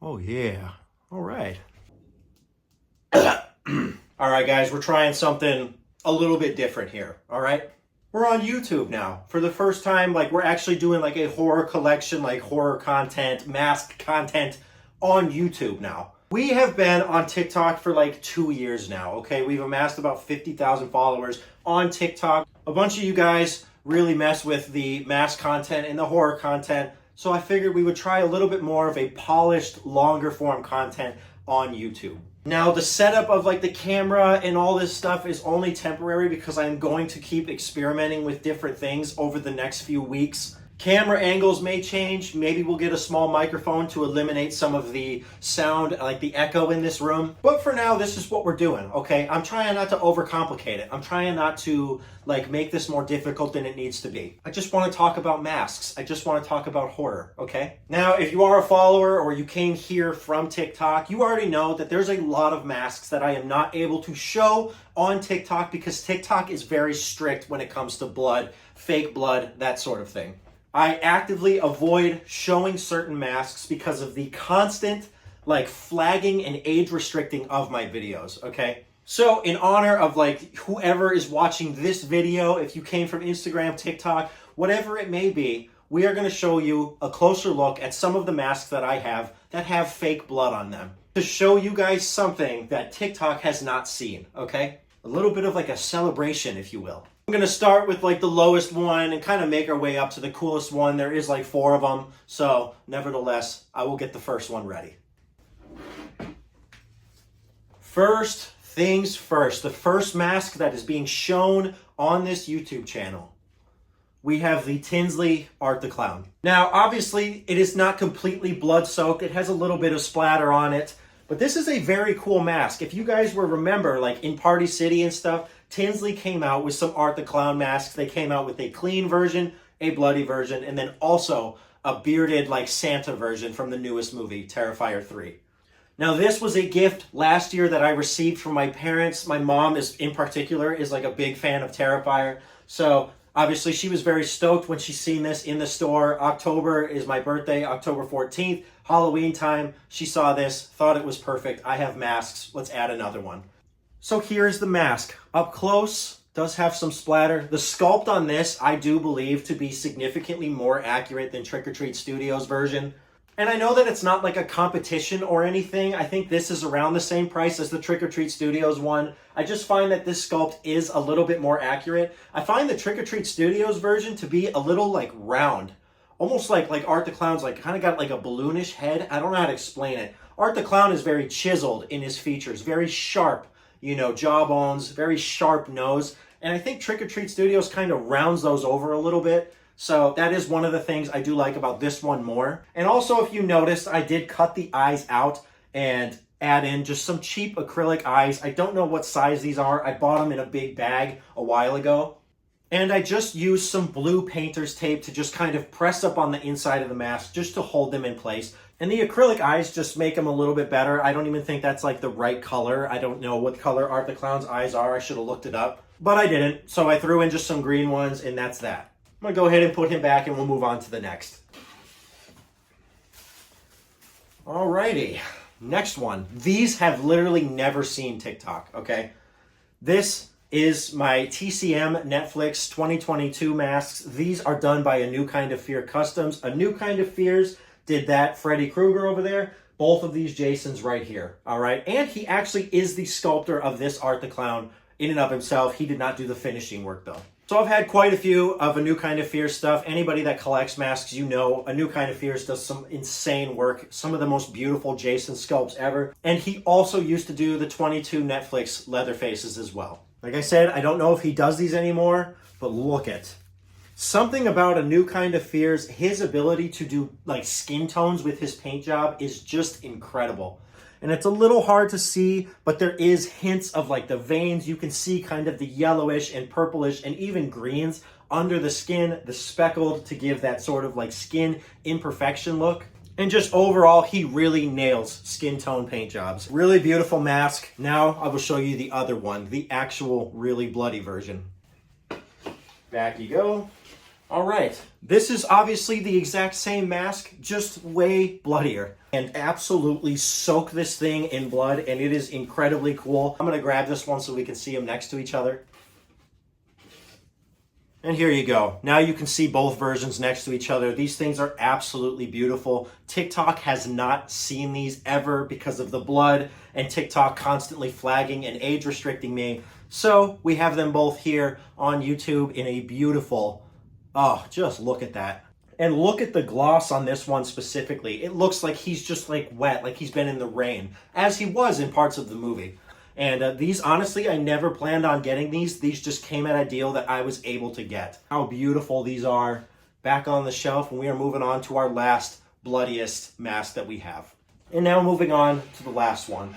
Oh yeah. All right. All right, guys, we're trying something a little bit different here. All right. We're on YouTube now. For the first time, like we're actually doing like a horror collection, like horror content, masked content on YouTube now. We have been on TikTok for like 2 years now, okay? We've amassed about 50,000 followers on TikTok. A bunch of you guys really mess with the mask content and the horror content, so I figured we would try a little bit more of a polished, longer form content on YouTube. Now, the setup of like the camera and all this stuff is only temporary because I'm going to keep experimenting with different things over the next few weeks. Camera angles may change. Maybe we'll get a small microphone to eliminate some of the sound, like the echo in this room. But for now, this is what we're doing, okay? I'm trying not to overcomplicate it. I'm trying not to like make this more difficult than it needs to be. I just want to talk about masks. I just want to talk about horror, okay? Now, if you are a follower or you came here from TikTok, you already know that there's a lot of masks that I am not able to show on TikTok because TikTok is very strict when it comes to blood, fake blood, that sort of thing. I actively avoid showing certain masks because of the constant like flagging and age restricting of my videos, okay? So in honor of like whoever is watching this video, if you came from Instagram, TikTok, whatever it may be, we are going to show you a closer look at some of the masks that I have that have fake blood on them to show you guys something that TikTok has not seen, okay? A little bit of like a celebration, if you will. I'm going to start with like the lowest one and kind of make our way up to the coolest one. There is like 4 of them. So nevertheless, I will get the first one ready. First things first, the first mask that is being shown on this YouTube channel. We have the Tinsley Art the Clown. Now, obviously, it is not completely blood-soaked. It has a little bit of splatter on it. But this is a very cool mask. If you guys will remember, like in Party City and stuff, Tinsley came out with some Art the Clown masks. They came out with a clean version, a bloody version, and then also a bearded like Santa version from the newest movie, Terrifier 3. Now this was a gift last year that I received from my parents. My mom is in particular is like a big fan of Terrifier. So obviously she was very stoked when she seen this in the store. October is my birthday, October 14th, Halloween time. She saw this, thought it was perfect. I have masks, let's add another one. So here's the mask. Up close, does have some splatter. The sculpt on this, I do believe to be significantly more accurate than Trick or Treat Studios version. And I know that it's not like a competition or anything. I think this is around the same price as the Trick or Treat Studios one. I just find that this sculpt is a little bit more accurate. I find the Trick or Treat Studios version to be a little like round. Almost like Art the Clown's like kind of got like a balloonish head. I don't know how to explain it. Art the Clown is very chiseled in his features, very sharp. You know, jawbones, very sharp nose. And I think Trick or Treat Studios kind of rounds those over a little bit. So that is one of the things I do like about this one more. And also, if you noticed, I did cut the eyes out and add in just some cheap acrylic eyes. I don't know what size these are. I bought them in a big bag a while ago. And I just used some blue painter's tape to just kind of press up on the inside of the mask just to hold them in place. And the acrylic eyes just make them a little bit better. I don't even think that's like the right color. I don't know what color Art the Clown's eyes are. I should have looked it up, but I didn't. So I threw in just some green ones and that's that. I'm gonna go ahead and put him back and we'll move on to the next. Alrighty, next one. These have literally never seen TikTok, okay? This is my TCM Netflix 2022 masks. These are done by A New Kind of Fear Customs. A New Kind of Fears did that Freddy Krueger over there. Both of these Jasons right here, all right? And he actually is the sculptor of this Art the Clown in and of himself. He did not do the finishing work though. So I've had quite a few of A New Kind of Fears stuff. Anybody that collects masks, you know A New Kind of Fears does some insane work. Some of the most beautiful Jason sculpts ever. And he also used to do the 22 Netflix Leatherfaces as well. Like I said, I don't know if he does these anymore, but look at something about A New Kind of Fears. His ability to do like skin tones with his paint job is just incredible. And it's a little hard to see, but there is hints of like the veins. You can see kind of the yellowish and purplish and even greens under the skin, the speckled to give that sort of like skin imperfection look. And just overall, he really nails skin tone paint jobs. Really beautiful mask. Now I will show you the other one, the actual really bloody version. Back you go. All right, this is obviously the exact same mask, just way bloodier. And absolutely soak this thing in blood, and it is incredibly cool. I'm gonna grab this one so we can see them next to each other. And here you go. Now you can see both versions next to each other. These things are absolutely beautiful. TikTok has not seen these ever because of the blood and TikTok constantly flagging and age restricting me. So we have them both here on YouTube in a beautiful, oh, just look at that. And look at the gloss on this one specifically. It looks like he's just like wet, like he's been in the rain, as he was in parts of the movie. And these, honestly, I never planned on getting these. These just came at a deal that I was able to get. How beautiful these are. Back on the shelf, and we are moving on to our last bloodiest mask that we have. And now moving on to the last one.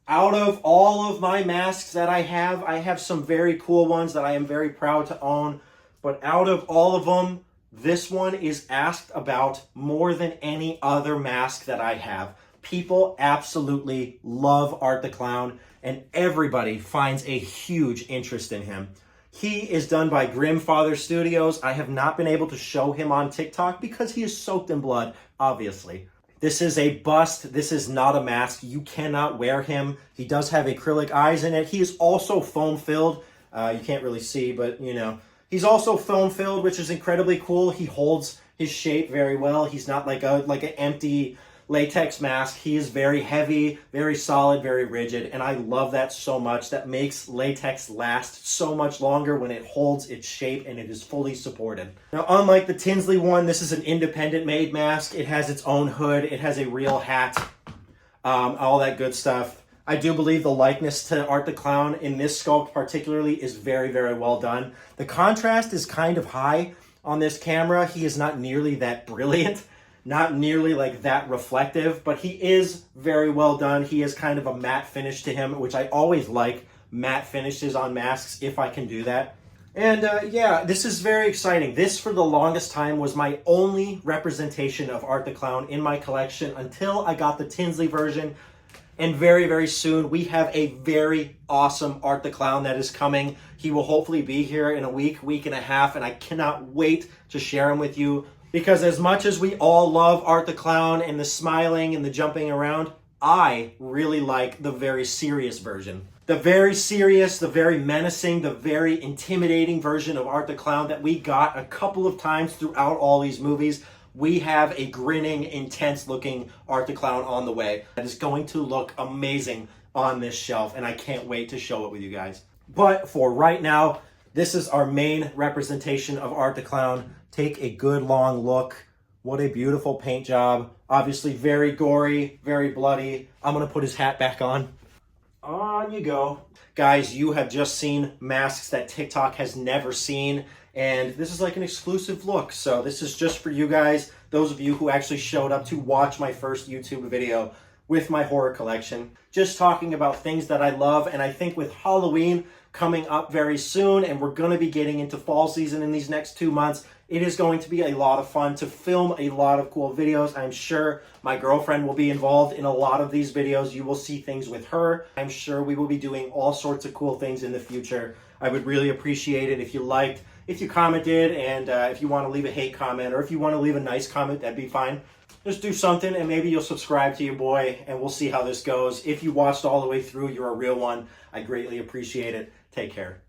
Out of all of my masks that I have some very cool ones that I am very proud to own. But out of all of them, this one is asked about more than any other mask that I have. People absolutely love Art the Clown, and everybody finds a huge interest in him. He is done by Grimfather Studios. I have not been able to show him on TikTok because he is soaked in blood, obviously. This is a bust. This is not a mask. You cannot wear him. He does have acrylic eyes in it. He is also foam-filled. You can't really see, but you know. He's also foam-filled, which is incredibly cool. He holds his shape very well. He's not like an empty latex mask. He is very heavy, very solid, very rigid, and I love that so much. That makes latex last so much longer when it holds its shape and it is fully supported. Now, unlike the Tinsley one, this is an independent made mask. It has its own hood. It has a real hat, all that good stuff. I do believe the likeness to Art the Clown in this sculpt particularly is very, very well done. The contrast is kind of high on this camera. He is not nearly that brilliant, not nearly like that reflective, but he is very well done. He has kind of a matte finish to him, which I always like matte finishes on masks if I can do that. And yeah, this is very exciting. This, for the longest time, was my only representation of Art the Clown in my collection until I got the Tinsley version. And very, very soon, we have a very awesome Art the Clown that is coming. He will hopefully be here in a week, week and a half, and I cannot wait to share him with you. Because as much as we all love Art the Clown and the smiling and the jumping around, I really like the very serious version. The very serious, the very menacing, the very intimidating version of Art the Clown that we got a couple of times throughout all these movies. We have a grinning, intense-looking Art the Clown on the way that is going to look amazing on this shelf, and I can't wait to show it with you guys. But for right now, this is our main representation of Art the Clown. Take a good long look. What a beautiful paint job. Obviously very gory, very bloody. I'm going to put his hat back on. On you go. Guys, you have just seen masks that TikTok has never seen. And this is like an exclusive look. So this is just for you guys, those of you who actually showed up to watch my first YouTube video with my horror collection. Just talking about things that I love. And I think with Halloween coming up very soon, and we're going to be getting into fall season in these next 2 months, it is going to be a lot of fun to film a lot of cool videos. I'm sure my girlfriend will be involved in a lot of these videos. You will see things with her. I'm sure we will be doing all sorts of cool things in the future. I would really appreciate it if you liked, if you commented, and if you want to leave a hate comment, or if you want to leave a nice comment, that'd be fine. Just do something, and maybe you'll subscribe to your boy, and we'll see how this goes. If you watched all the way through, you're a real one. I greatly appreciate it. Take care.